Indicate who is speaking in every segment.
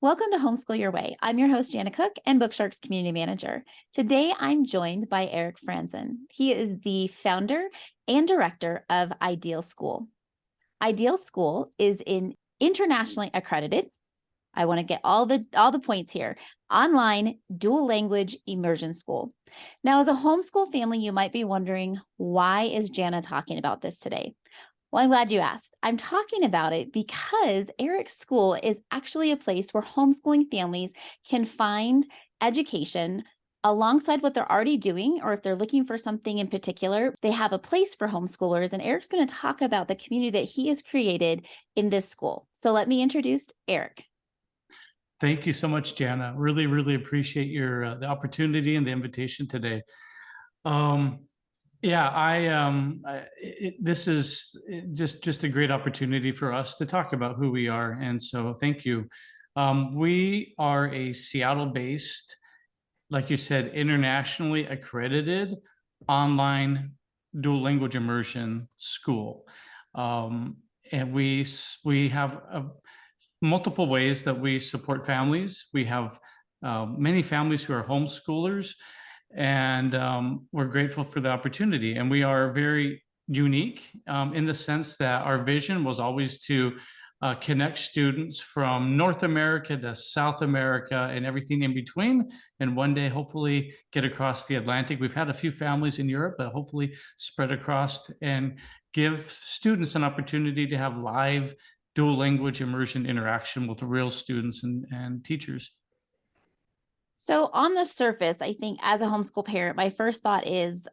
Speaker 1: Welcome to Homeschool Your Way. I'm your host, Janna Cook, and Bookshark's community manager. Today, I'm joined by Eric Franzen. He is the founder and director of Ideal School. Ideal School is an internationally accredited, I want to get all the points here, online dual language immersion school. Now, as a homeschool family, you might be wondering, why is Janna talking about this today? Well, I'm glad you asked. I'm talking about it because Eric's school is actually a place where homeschooling families can find education alongside what they're already doing, or if they're looking for something in particular, they have a place for homeschoolers. And Eric's going to talk about the community that he has created in this school. So let me introduce Eric.
Speaker 2: Thank you so much, Janna. Really appreciate your the opportunity and the invitation today. This is just a great opportunity for us to talk about who we are, and so thank you. We are a Seattle-based, like you said, internationally accredited online dual language immersion school, and we have multiple ways that we support families. We have many families who are homeschoolers, and we're grateful for the opportunity. And we are very unique in the sense that our vision was always to connect students from North America to South America and everything in between, and one day hopefully get across the Atlantic. We've had a few families in Europe, but hopefully spread across and give students an opportunity to have live dual language immersion interaction with real students and teachers.
Speaker 1: So on the surface, I think as a homeschool parent, my first thought is,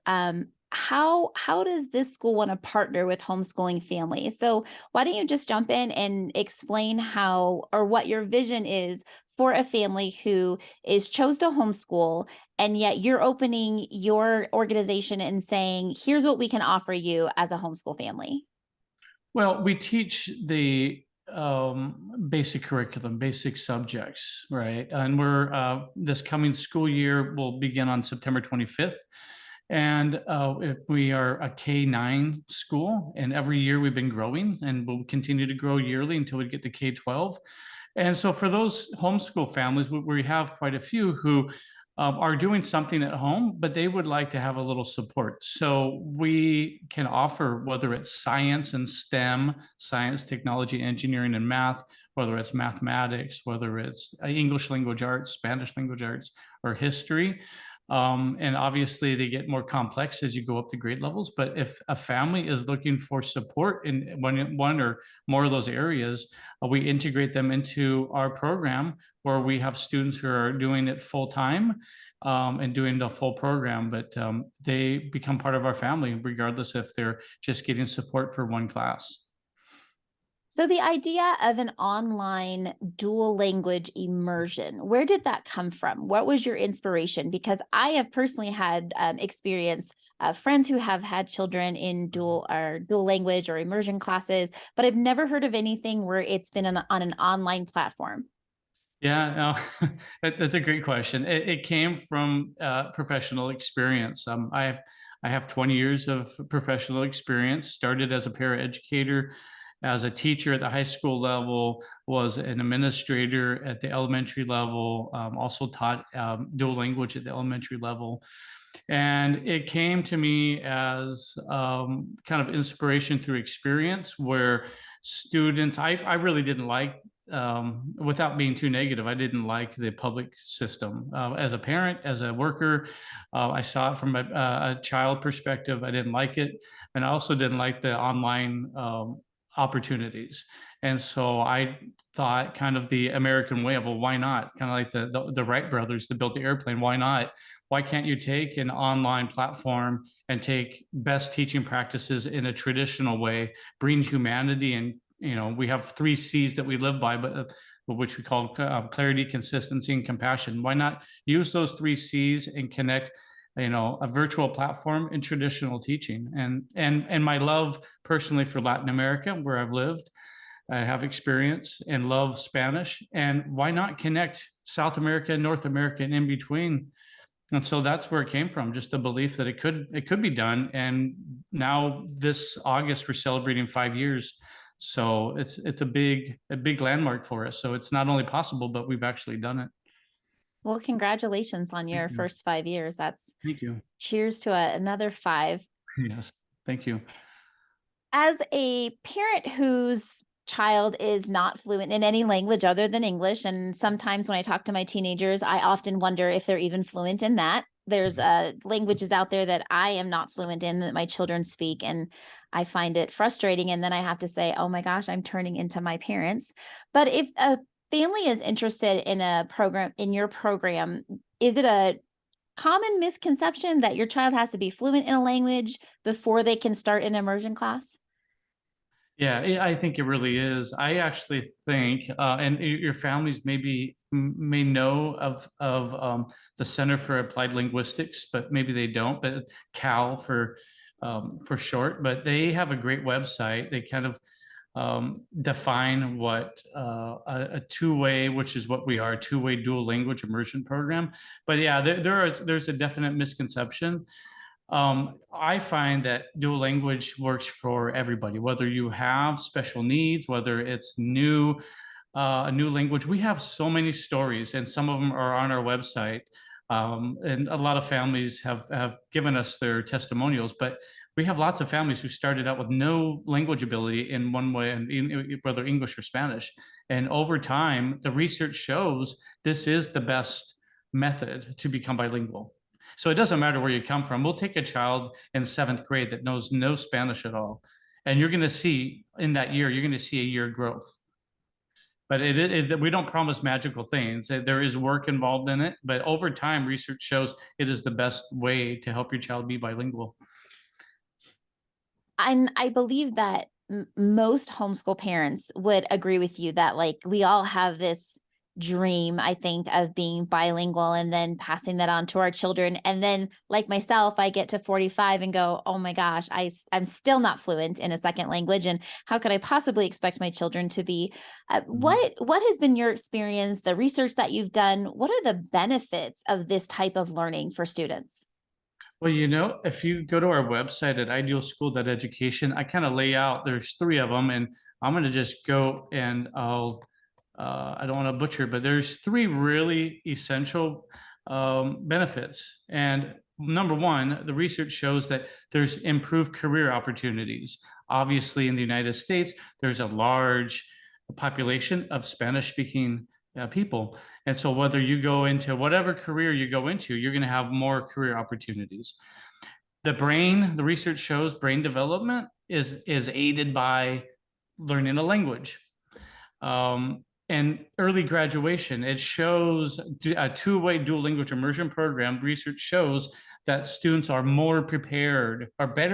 Speaker 1: how does this school want to partner with homeschooling families? So why don't you just jump in and explain how or what your vision is for a family who is chose to homeschool, and yet you're opening your organization and saying, here's what we can offer you as a homeschool family.
Speaker 2: Well, we teach the basic curriculum, basic subjects, right? And we're this coming school year will begin on September 25th. And we are a K-9 school, and every year we've been growing, and we'll continue to grow yearly until we get to K-12. And so for those homeschool families, we have quite a few who are doing something at home, but they would like to have a little support. So we can offer, whether it's science and STEM, science, technology, engineering, and math, whether it's mathematics, whether it's English language arts, Spanish language arts, or history. And obviously they get more complex as you go up the grade levels. But if a family is looking for support in one or more of those areas, we integrate them into our program, where we have students who are doing it full time and doing the full program, but they become part of our family, regardless if they're just getting support for one class.
Speaker 1: So the idea of an online dual language immersion, where did that come from? What was your inspiration? Because I have personally had experience friends who have had children in dual language or immersion classes, but I've never heard of anything where it's been on an online platform.
Speaker 2: Yeah, no, that's a great question. It came from professional experience. I have 20 years of professional experience. Started as a paraeducator, as a teacher at the high school level, was an administrator at the elementary level, also taught dual language at the elementary level. And it came to me as kind of inspiration through experience, where students, I really didn't like, without being too negative, I didn't like the public system. As a parent, as a worker, I saw it from a child perspective. I didn't like it. And I also didn't like the online opportunities. And so I thought, kind of the American way of, well, why not? Kind of like the Wright brothers that built the airplane. Why not? Why can't you take an online platform and take best teaching practices in a traditional way, bring humanity, and we have 3 C's that we live by, but which we call clarity, consistency, and compassion. Why not use those 3 C's and connect a virtual platform in traditional teaching? And my love personally for Latin America, where I've lived, I have experience, and love Spanish. And why not connect South America, North America, and in between? And so that's where it came from, just the belief that it could be done. And now this August, we're celebrating 5 years So it's a big landmark for us. So it's not only possible, but we've actually done it.
Speaker 1: Well, congratulations on your
Speaker 2: Thank you.
Speaker 1: first 5 years. That's
Speaker 2: Thank you.
Speaker 1: cheers to another 5.
Speaker 2: Yes. Thank you.
Speaker 1: As a parent whose child is not fluent in any language other than English, and sometimes when I talk to my teenagers, I often wonder if they're even fluent in that. There's languages out there that I am not fluent in that my children speak, and I find it frustrating. And then I have to say, oh my gosh, I'm turning into my parents. But if a family is interested in a program, in your program, is it a common misconception that your child has to be fluent in a language before they can start an immersion class?
Speaker 2: Yeah, I think it really is. I actually think, and your families may know of the Center for Applied Linguistics, but maybe they don't. But CAL for short. But they have a great website. They kind of define what a two-way, which is what we are, a two-way dual language immersion program. But yeah, there's a definite misconception. I find that dual language works for everybody, whether you have special needs, whether it's a new language. We have so many stories, and some of them are on our website. And a lot of families have given us their testimonials, but we have lots of families who started out with no language ability in one way, and whether English or Spanish. And over time, the research shows this is the best method to become bilingual. So it doesn't matter where you come from. We'll take a child in 7th grade that knows no Spanish at all. And you're going to see in that year, you're going to see a year growth. But we don't promise magical things. There is work involved in it. But over time, research shows it is the best way to help your child be bilingual.
Speaker 1: And I believe that most homeschool parents would agree with you that, like, we all have this dream, I think, of being bilingual and then passing that on to our children. And then, like myself, I get to 45 and go, oh my gosh, I'm still not fluent in a second language. And how could I possibly expect my children to be? What has been your experience, the research that you've done? What are the benefits of this type of learning for students?
Speaker 2: Well, if you go to our website at idealschool.education, I kind of lay out, there's 3 of them, and I'm going to just go and I don't want to butcher, but there's 3 really essential benefits. And number 1, the research shows that there's improved career opportunities. Obviously, in the United States, there's a large population of Spanish speaking people. And so whether you go into whatever career you go into, you're going to have more career opportunities. The research shows brain development is aided by learning a language. And early graduation, it shows a two-way dual language immersion program. Research shows that students are better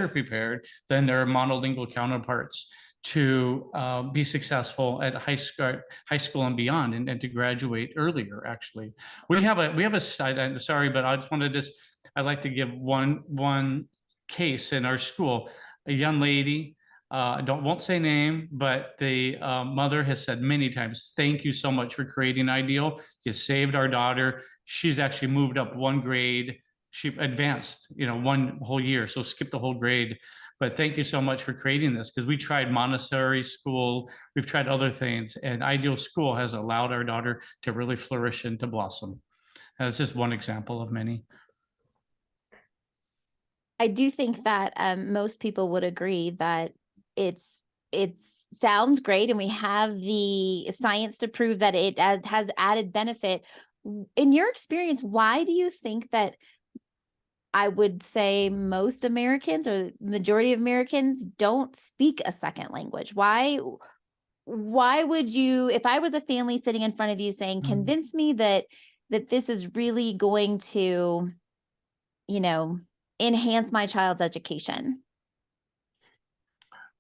Speaker 2: prepared than their monolingual counterparts to be successful at high school and beyond, and to graduate earlier. Actually, we have a site. I'm sorry, but I'd like to give one case in our school. A young lady, won't say name, but the mother has said many times, thank you so much for creating Ideal. You saved our daughter. She's actually moved up 1 grade. She advanced, 1 whole year, so skipped the whole grade. But thank you so much for creating this, because we tried Montessori school, we've tried other things, and Ideal School has allowed our daughter to really flourish and to blossom. And it's just one example of many.
Speaker 1: I do think that most people would agree that it sounds great, and we have the science to prove that it has added benefit. In your experience, why do you think that, I would say, most Americans or majority of Americans don't speak a second language? Why would you, if I was a family sitting in front of you saying, convince me that this is really going to, enhance my child's education?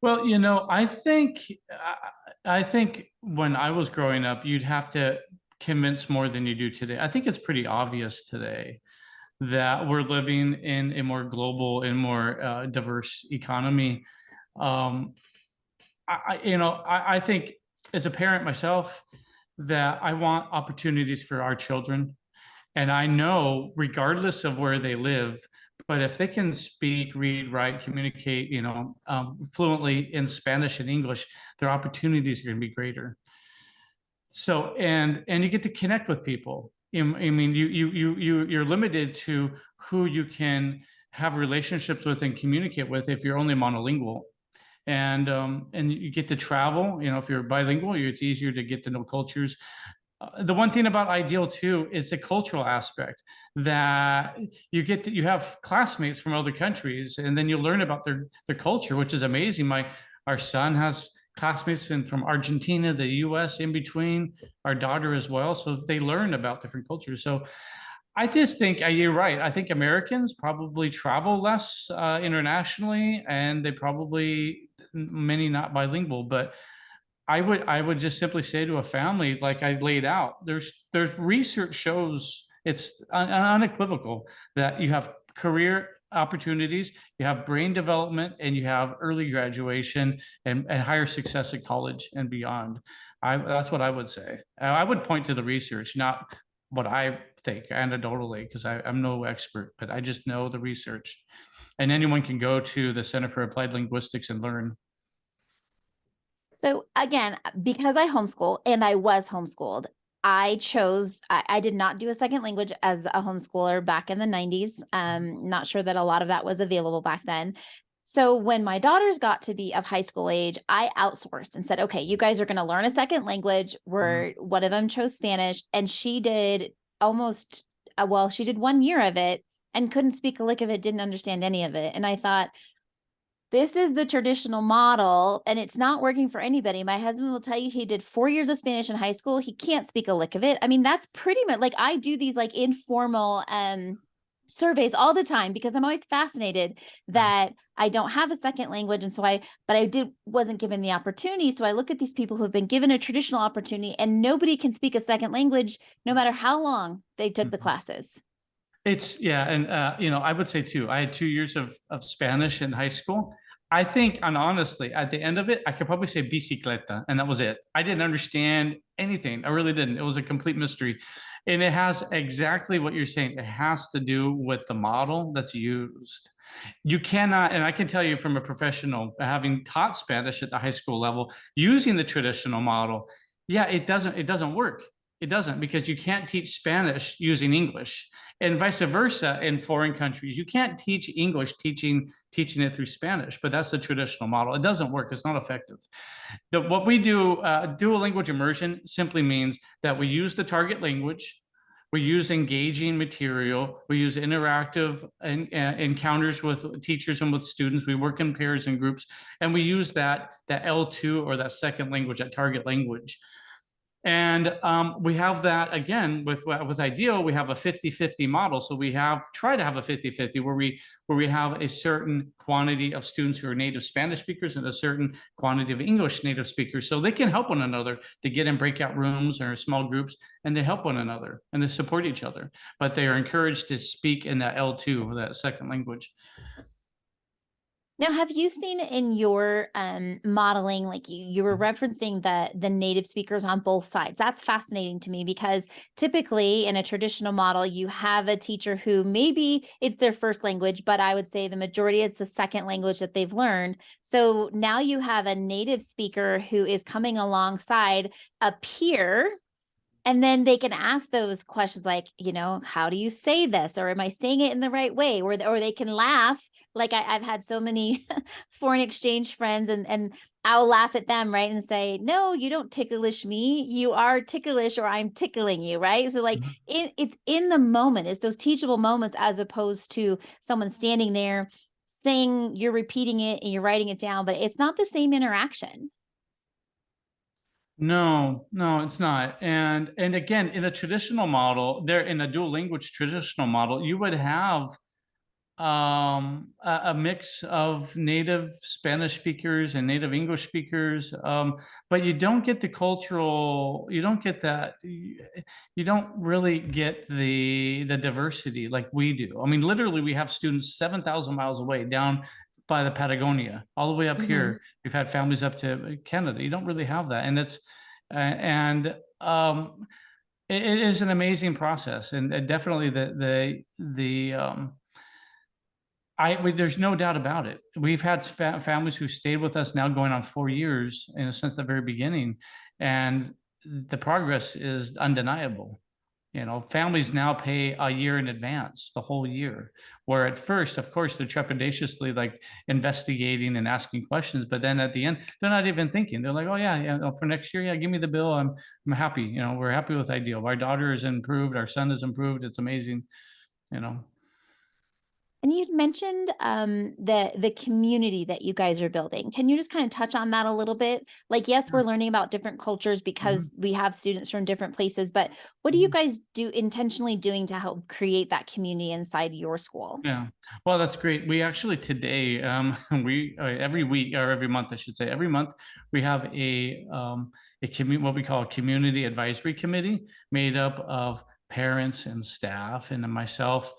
Speaker 2: Well, I think when I was growing up, you'd have to convince more than you do today. I think it's pretty obvious today that we're living in a more global and more diverse economy. Um, I think as a parent myself that I want opportunities for our children. And I know, regardless of where they live, but if they can speak, read, write, communicate, fluently in Spanish and English, their opportunities are going to be greater. So, and you get to connect with people. I mean, you're limited to who you can have relationships with and communicate with if you're only monolingual. And you get to travel. If you're bilingual, it's easier to get to know cultures. The one thing about Ideal too is the cultural aspect, that you have classmates from other countries, and then you learn about their culture, which is amazing. Our son has classmates from Argentina, the US, in between, our daughter as well. So they learn about different cultures. So I just think you're right. I think Americans probably travel less internationally, and they probably, many not bilingual, but I would just simply say to a family, like I laid out, there's research shows it's unequivocal that you have career opportunities, you have brain development, and you have early graduation and higher success at college and beyond. That's what I would say. I would point to the research, not what I think anecdotally, because I'm no expert, but I just know the research. And anyone can go to the Center for Applied Linguistics and learn.
Speaker 1: So again, because I homeschool and I was homeschooled, I did not do a second language as a homeschooler back in the 90s. Not sure that a lot of that was available back then. So when my daughters got to be of high school age, I outsourced and said, okay, you guys are going to learn a second language. Where one of them chose Spanish, and she did almost, she did 1 year of it and couldn't speak a lick of it, didn't understand any of it. And I thought, this is the traditional model, and it's not working for anybody. My husband will tell you he did 4 years of Spanish in high school. He can't speak a lick of it. I mean, that's pretty much like, I do these like informal surveys all the time because I'm always fascinated that I don't have a second language. And so wasn't given the opportunity. So I look at these people who have been given a traditional opportunity, and nobody can speak a second language, no matter how long they took the classes.
Speaker 2: And I would say too, I had 2 years of Spanish in high school. I think, and honestly, at the end of it, I could probably say bicicleta, and that was it. I didn't understand anything. I really didn't. It was a complete mystery. And it has exactly what you're saying. It has to do with the model that's used. You cannot, and I can tell you from a professional, having taught Spanish at the high school level, using the traditional model, yeah, it doesn't work. It doesn't, because you can't teach Spanish using English, and vice versa in foreign countries. You can't teach English teaching it through Spanish, but that's the traditional model. It doesn't work. It's not effective. What we do, dual language immersion, simply means that we use the target language, we use engaging material, we use interactive encounters with teachers and with students. We work in pairs and groups, and we use that L2, or that second language, that target language. And we have that again with Ideal. We have a 50-50 model. So we try to have a 50-50 where we have a certain quantity of students who are native Spanish speakers and a certain quantity of English native speakers, so they can help one another to get in breakout rooms or small groups, and they help one another and they support each other. But they are encouraged to speak in that L2, that second language.
Speaker 1: Now, have you seen in your modeling, like you were referencing the native speakers on both sides? That's fascinating to me, because typically in a traditional model, you have a teacher who maybe it's their first language, but I would say the majority, it's the second language that they've learned. So now you have a native speaker who is coming alongside a peer, and then they can ask those questions like, how do you say this? Or am I saying it in the right way? Or they can laugh. Like I've had so many foreign exchange friends, and I'll laugh at them, right? And say, no, you don't ticklish me. You are ticklish, or I'm tickling you, right? So like it's in the moment. It's those teachable moments, as opposed to someone standing there saying, you're repeating it and you're writing it down, but it's not the same interaction.
Speaker 2: No, it's not. And again, in a traditional model, in a dual language traditional model, you would have a mix of native Spanish speakers and native English speakers, but you don't get you don't get that, you don't really get the diversity like we do. I mean, literally, we have students 7,000 miles away, down by the Patagonia, all the way up here. We've had families up to Canada. You don't really have that, and it's and it is an amazing process, and definitely there's no doubt about it. We've had families who stayed with us now going on 4 years in a sense, the very beginning, and the progress is undeniable. Families now pay a year in advance, the whole year, where at first, of course, they're trepidatiously like investigating and asking questions, but then at the end, they're not even thinking. They're like, oh yeah, yeah, for next year, yeah, give me the bill. I'm happy. We're happy with Ideal. Our daughter is improved. Our son is improved. It's amazing. You know.
Speaker 1: And you'd mentioned the community that you guys are building. Can you just kind of touch on that a little bit? Like, yes, we're learning about different cultures because
Speaker 2: Mhm.
Speaker 1: we have students from different places, but what are you guys intentionally doing to help create that community inside your school?
Speaker 2: Yeah. Well, that's great. We actually today, we every week or every month, I should say, every month we have what we call a community advisory committee made up of parents and staff and then myself,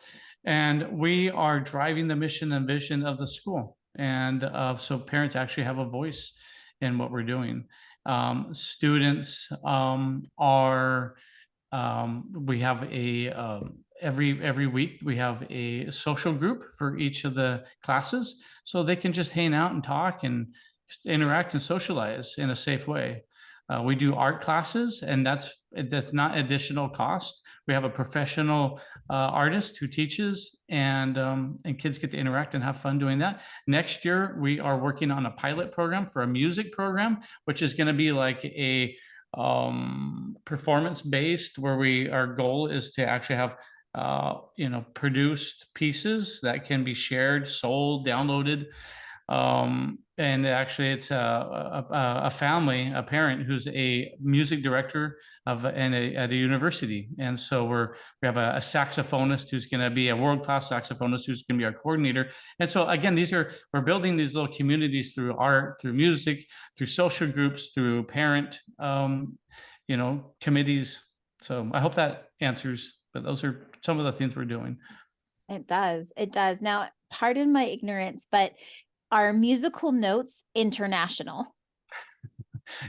Speaker 2: and we are driving the mission and vision of the school. And so parents actually have a voice in what we're doing. Students are we have every week we have a social group for each of the classes, so they can just hang out and talk and just interact and socialize in a safe way. We do art classes, and that's not additional cost. We have a professional artist who teaches, and kids get to interact and have fun doing that. Next year, we are working on a pilot program for a music program, which is going to be like a performance based, where our goal is to actually have produced pieces that can be shared, sold, downloaded. And actually it's a family, a parent who's a music director at a university, and so we have a saxophonist who's going to be a world-class saxophonist who's going to be our coordinator. And so again, we're building these little communities through art, through music, through social groups, through parent committees. So I hope that answers, but those are some of the things we're doing.
Speaker 1: It does. It does. Now, pardon my ignorance, but are musical notes international?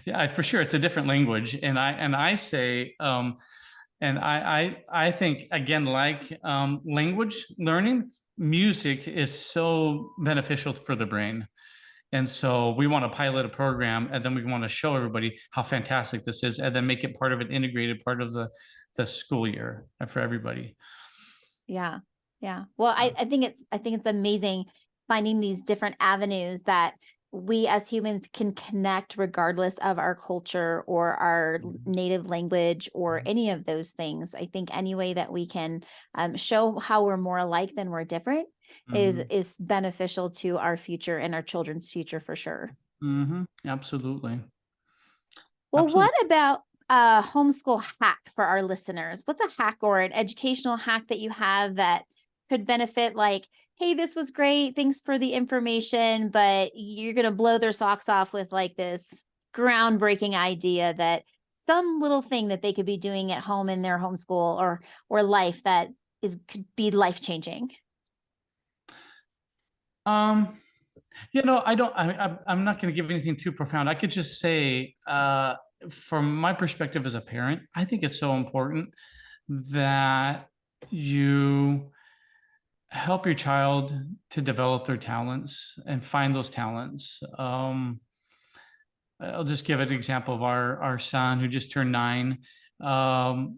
Speaker 2: Yeah, for sure, it's a different language, and I say, and I think again, like language learning, music is so beneficial for the brain. And so we want to pilot a program, and then we want to show everybody how fantastic this is, and then make it part of an integrated part of the school year for everybody.
Speaker 1: Yeah. Yeah. Well, I think it's amazing finding these different avenues that we as humans can connect regardless of our culture or our native language or any of those things. I think any way that we can show how we're more alike than we're different
Speaker 2: Mhm.
Speaker 1: is beneficial to our future and our children's future for sure.
Speaker 2: Absolutely.
Speaker 1: Well, what
Speaker 2: Absolutely.
Speaker 1: about a homeschool hack for our listeners? What's a hack or an educational hack that you have that could benefit, like, hey, this was great. Thanks for the information, but you're going to blow their socks off with like this groundbreaking idea that some little thing that they could be doing at home in their homeschool or life that could be life changing.
Speaker 2: Um, I don't. I'm not going to give anything too profound. I could just say, from my perspective as a parent, I think it's so important that you help your child to develop their talents and find those talents. I'll just give an example of our son who just turned 9. Um,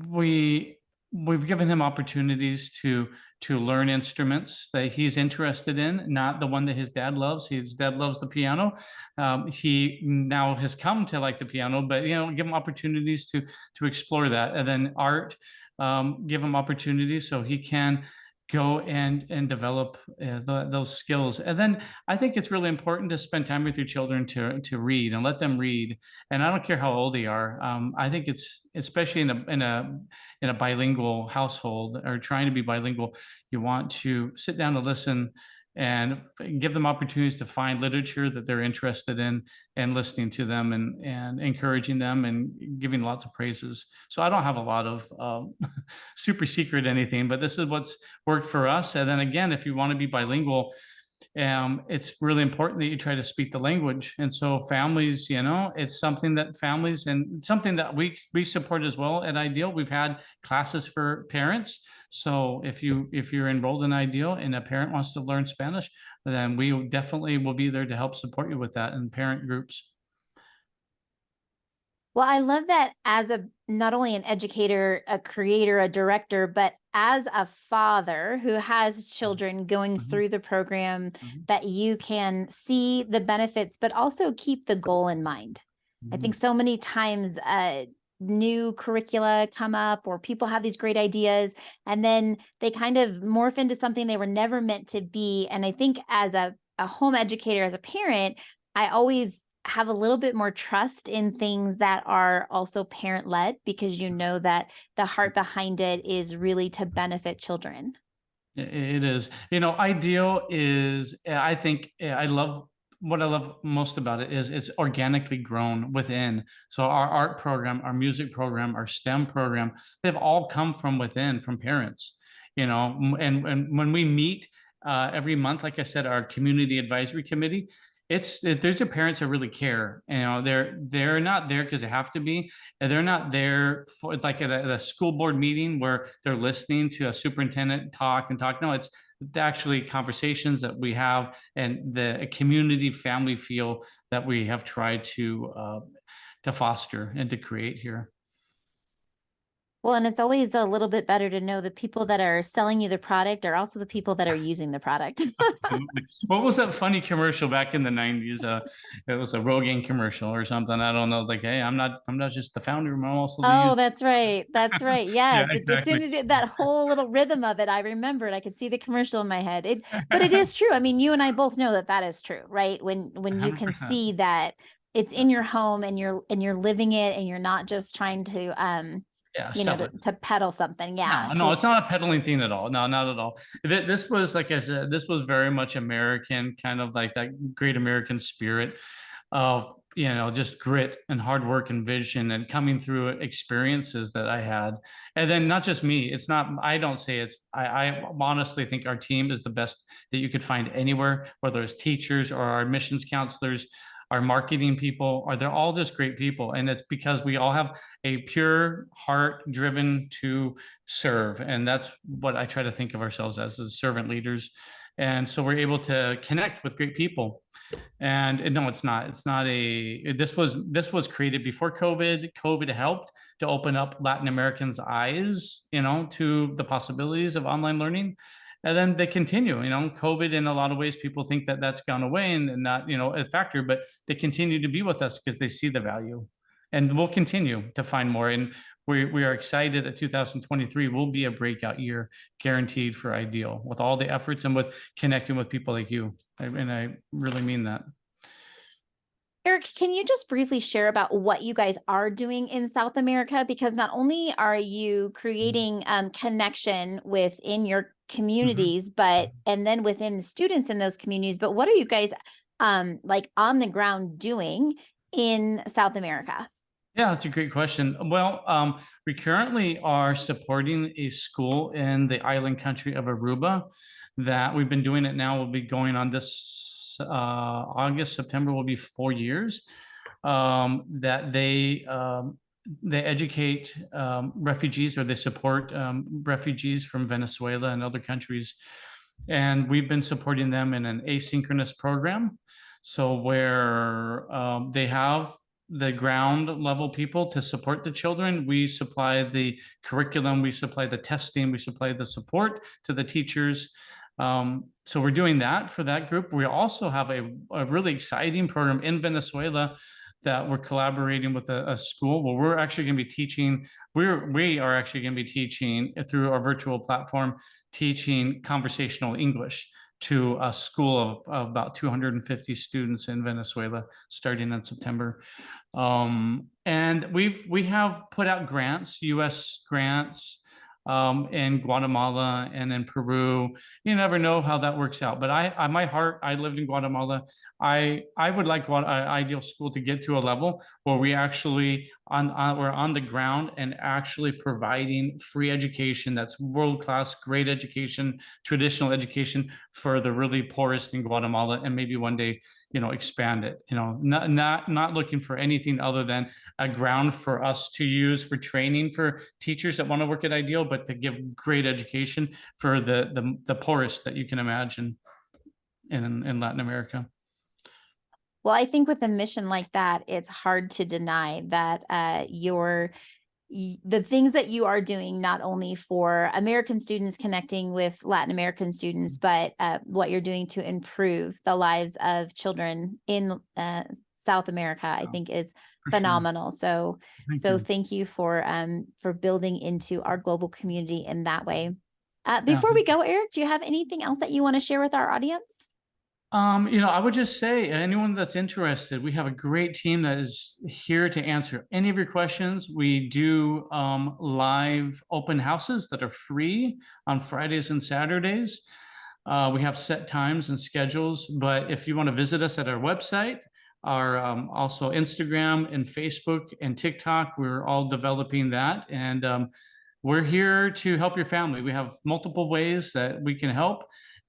Speaker 2: we we've given him opportunities to learn instruments that he's interested in, not the one that his dad loves. His dad loves the piano. He now has come to like the piano, but give him opportunities to explore that. And then art, give him opportunities so he can go and develop those skills. And then I think it's really important to spend time with your children to read and let them read. And I don't care how old they are. I think it's especially in a bilingual household, or trying to be bilingual, you want to sit down and listen and give them opportunities to find literature that they're interested in, and listening to them, and encouraging them and giving lots of praises. So I don't have a lot of super secret anything, but this is what's worked for us. And then again, if you want to be bilingual, it's really important that you try to speak the language. And so families, it's something that families, and something that we support as well at Ideal. We've had classes for parents. So if you're enrolled in Ideal and a parent wants to learn Spanish, then we definitely will be there to help support you with that in parent groups.
Speaker 1: Well, I love that as a not only an educator, a creator, a director, but as a father who has children going
Speaker 2: Mhm,
Speaker 1: through the program,
Speaker 2: mhm,
Speaker 1: that you can see the benefits, but also keep the goal in mind. I
Speaker 2: mhm.
Speaker 1: think so many times new curricula come up or people have these great ideas and then they kind of morph into something they were never meant to be. And I think as a home educator, as a parent, I always have a little bit more trust in things that are also parent led because you know that the heart behind it is really to benefit children.
Speaker 2: It is. Ideal is, I think, I love what I love most about it is it's organically grown within. So our art program, our music program, our STEM program, they've all come from within, from parents, and when we meet every month, like I said, our community advisory committee, there's your parents that really care. They're not there because they have to be, and they're not there for like at a school board meeting where they're listening to a superintendent talk and talk. No, it's actually conversations that we have and the community family feel that we have tried to foster and to create here.
Speaker 1: Well, and it's always a little bit better to know the people that are selling you the product are also the people that are using the product.
Speaker 2: Absolutely. What was that funny commercial back in the 90s? It was a Rogaine commercial or something. I don't know. Like, hey, I'm not just the founder, I'm also the
Speaker 1: Oh,
Speaker 2: user.
Speaker 1: that's right. That's right.
Speaker 2: Yeah,
Speaker 1: Yes. It, as soon
Speaker 2: exactly.
Speaker 1: as that whole little rhythm of it, I remembered. I could see the commercial in my head. But it is true. I mean, you and I both know that that is true, right? When you can
Speaker 2: 100%.
Speaker 1: see that it's in your home and you're living it and you're not just trying to
Speaker 2: Yeah, sell it.
Speaker 1: to peddle something. Yeah.
Speaker 2: No, it's not a peddling thing at all. No, not at all. This was, like I said, this was very much American, kind of like that great American spirit of, just grit and hard work and vision and coming through experiences that I had. And then not just me, it's not, I don't say I honestly think our team is the best that you could find anywhere, whether it's teachers or our admissions counselors, our marketing people, they're all just great people. And it's because we all have a pure heart driven to serve. And that's what I try to think of ourselves as servant leaders. And so we're able to connect with great people. And no, it's not this was created before COVID helped to open up Latin Americans' eyes, to the possibilities of online learning. And then they continue, COVID, in a lot of ways, people think that that's gone away and not, a factor, but they continue to be with us because they see the value. And we'll continue to find more. And we are excited that 2023 will be a breakout year, guaranteed, for Ideal, with all the efforts and with connecting with people like you. And I really mean that.
Speaker 1: Eric, can you just briefly share about what you guys are doing in South America? Because not only are you creating connection within your
Speaker 2: Mhm.
Speaker 1: communities, but and then within the students in those communities, but what are you guys like on the ground doing in South America?
Speaker 2: Yeah, that's a great question. Well, we currently are supporting a school in the island country of Aruba that we've been doing it now. We'll be going on this August, September will be 4 years. That they educate refugees, or they support refugees from Venezuela and other countries. And we've been supporting them in an asynchronous program. So where they have the ground level people to support the children. We supply the curriculum, we supply the testing, we supply the support to the teachers. So we're doing that for that group. We also have a really exciting program in Venezuela that we're collaborating with a school where we're actually going to be teaching. We are actually going to be teaching through our virtual platform, teaching conversational English to a school of about 250 students in Venezuela starting in September. And we have put out grants, U.S. grants, in Guatemala and in Peru. You never know how that works out. But my heart, I lived in Guatemala. I would like Ideal School to get to a level where we actually we're on the ground and actually providing free education that's world-class, great education, traditional education for the really poorest in Guatemala, and maybe one day, expand it. Not looking for anything other than a ground for us to use for training for teachers that want to work at Ideal, but to give great education for the poorest that you can imagine in Latin America.
Speaker 1: Well, I think with a mission like that, it's hard to deny that the things that you are doing, not only for American students connecting with Latin American students, but what you're doing to improve the lives of children in South America, I think is phenomenal.
Speaker 2: Sure.
Speaker 1: So thank you for building into our global community in that way. Before we go, Eric, do you have anything else that you want to share with our audience?
Speaker 2: I would just say anyone that's interested, we have a great team that is here to answer any of your questions. We do live open houses that are free on Fridays and Saturdays. We have set times and schedules, but if you want to visit us at our website, our also Instagram and Facebook and TikTok, we're all developing that. And we're here to help your family. We have multiple ways that we can help,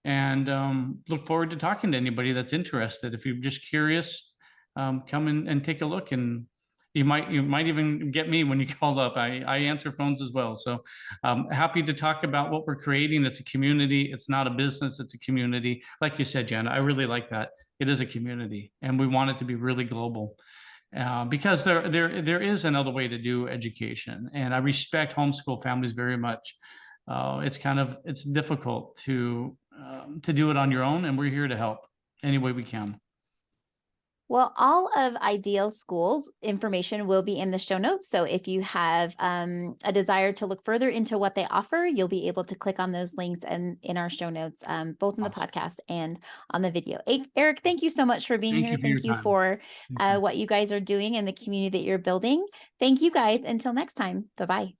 Speaker 2: and look forward to talking to anybody that's interested. If you're just curious, come in and take a look, and you might even get me when you call up. I answer phones as well. So happy to talk about what we're creating. It's a community. It's not a business. It's a community. Like you said, Janna, I really like that. It is a community, and we want it to be really global. Because there is another way to do education, and I respect homeschool families very much. It's difficult to do it on your own, and we're here to help any way we can.
Speaker 1: Well, all of Ideal Schools information will be in the show notes. So if you have a desire to look further into what they offer, you'll be able to click on those links and in our show notes, both in the podcast and on the video. Eric, thank you so much for being here. Thank you for what you guys are doing and the community that you're building. Thank you guys. Until next time. Bye-bye.